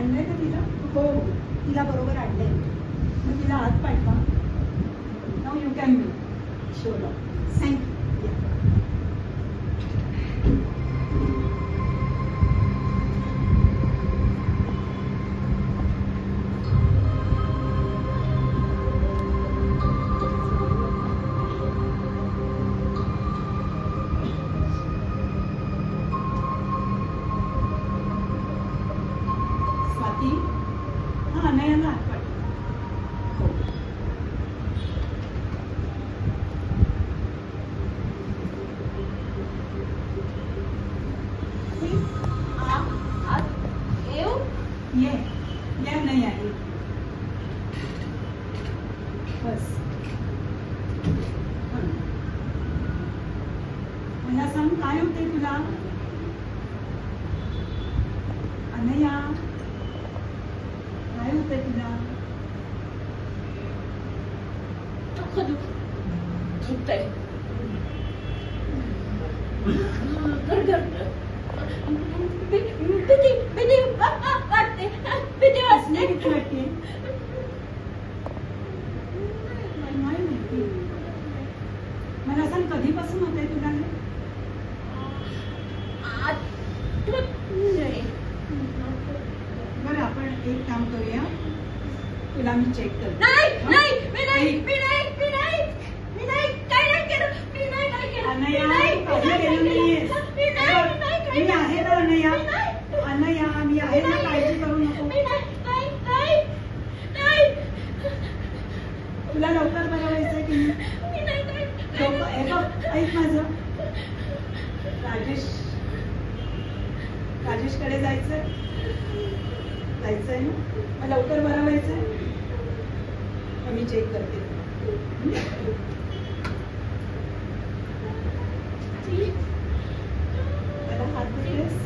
आणलंय का तिला? हो हो, तिला बरोबर आणलंय. मग तिला आत पाठवा. Now you can be show up. Thank you. Swati, हा अनयाला आत पाठवा. हो. ये ये अनया ये. बस. मला सांग, काय होते तुला? अनया, काय होतंय तुला? दुखतंय. कसली भीती वाटते? नाही माहिती. मला सांग, कधीपासून होतंय तुला हे? बरं, आपण एक काम करूया, तुला मी चेक करते. अनया, काही केलं नाहीयेस. मी आहे ना अनया. अनया, मी आहे ना, काळजी करू नको. तुला लवकर बरं व्हायचंय की नाही? लवकर हे बघ, ऐक माझं. राजेशकडे जायचंय ना? मग लवकर बरं व्हायचंय? मग मी चेक करते. मला हात देतेस?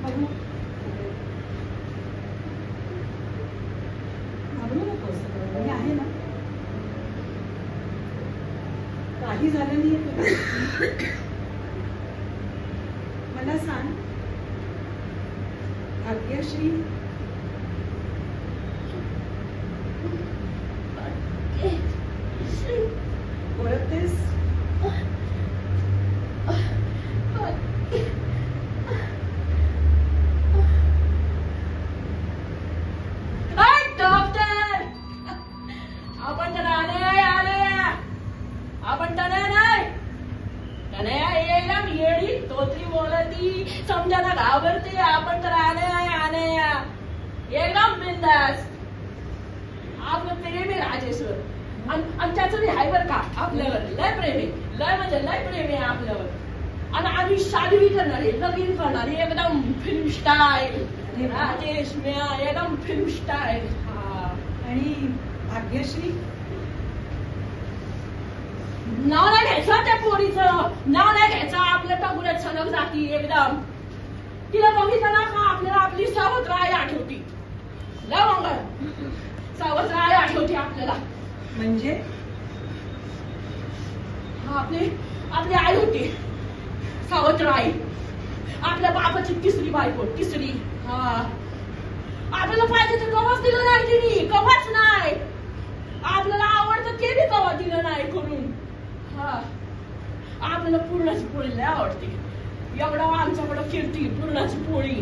बघू. घाबरू नकोस, मी आहे ना. काही झालं नाहीये तुला. मला सांग, भाग्यश्री ओळखतेस? समजायला घाबरते. आपण तर आणे एकदम बिंदास. आपलं प्रेम आहे राजेश्वर. आणि त्याचं बी आहे बरं का आपल्यावर. लय प्रेम आहे, लय म्हणजे लय प्रेम आहे आपल्यावर. आणि आम्ही शादी बी करणार आहे, लगीन करणार आहे. एकदम फिल्म स्टाईल. राजेश म्या एकदम फिल्म स्टाईल. आणि भाग्यश्री नाव नाही घ्यायचं त्या पोरीचं. नाव नाही घ्यायचं. आपल्या टगुऱ्यात सलग जाती एकदम. तिला बघितलं ना का आपल्याला आपली सावत्र आई आठवती. लवंग सावत्र आई आठवती आपल्याला. म्हणजे आपली आई होती सावत्र आई. आपल्या बापाची तिसरी बायको. तिसरी. आपल्याला पाहिजे तर कवाच दिलं नाही तिने. कवाच नाही. आपल्याला आवडतं ते बी कवा दिलं नाही करून. आपल्याला पुरणाची पोळी लय आवडते. एवढा आमच्याकडं कीर्ती पुरणाची पोळी.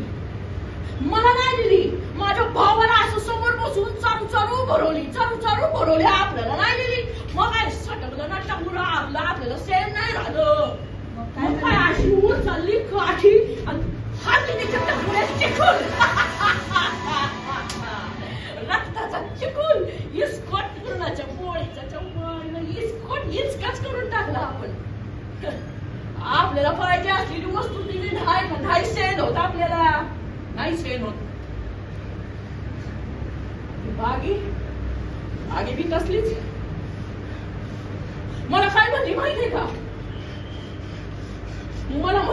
मला नाही दिली. माझ्या भावाला असं समोर बसून चरू भरवली. आपल्याला नाही दिली. मग काय सटकलं ना टाकून आपल्याला सेम नाही झालं. मग काय अशी ऊर चालली काठी आणि हात चिकून रक्ताचा चिकून इस्कोट पुरणाच्या पोळीचा चौकन इचकाच करून टाकला आपण. आपल्याला पाहिजे असलेली वस्तू दिली नाही सेन होत. आपल्याला नाही सेन होत. बागी बी तसलीच. मला काय म्हणली माहितीये का?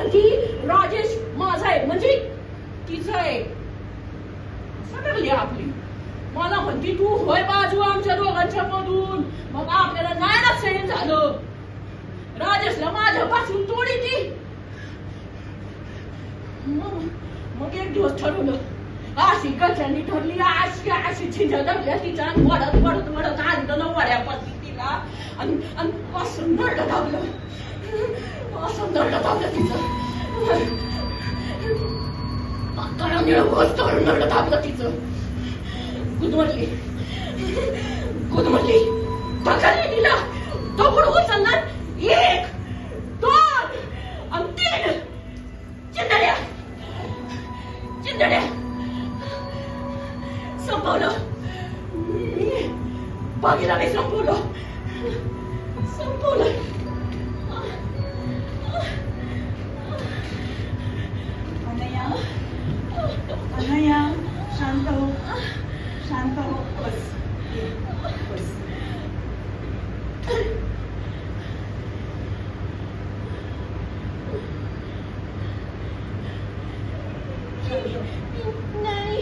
म्हणती राजेश माझा आहे म्हणजे तिचं आहे सटकली आपली. मला म्हणती तू होय बाजू आमच्या दोघांच्या मधून. मग आपल्याला नाही ना सहन झालं. राजेशला माझ्यापासून तोडी ती. मग एक दिवस ठरवलं अशी गच्यानी ठरली अशी अशी छिंजा धरल्या तिच्या वडत वडत वडत आणलं वड्यापाशी तिला आणि असं नरडं दाबलं असं नरडं दाबलं तिचं नरडं दाबलं तिचं. गुदमरली गुदमरली ढकलली तिला. दगड उचलला 1 2 आणि 3 चिंदड्या चिंदड्या संपवलं. बागेला मी संपवलं संपवलं. अनया अनया शांत हो शांत हो. बस बस. नाही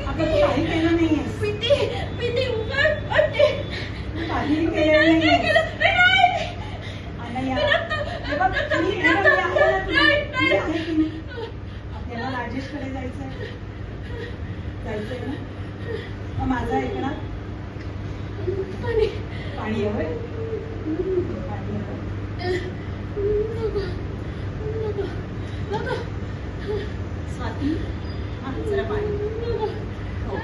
आपण काही केलं नाहीये. पिती पिती वाटते काहीही केलं नाहीये. अनया हे बघ, मी आहे ना, मी आहे की नाही? आपल्याला राजेशकडे जायचंय ना. मग माझं ऐकणार. पाणी पाणी हवंय. पाणी हवं. स्वाती हा जरा पाणी. हो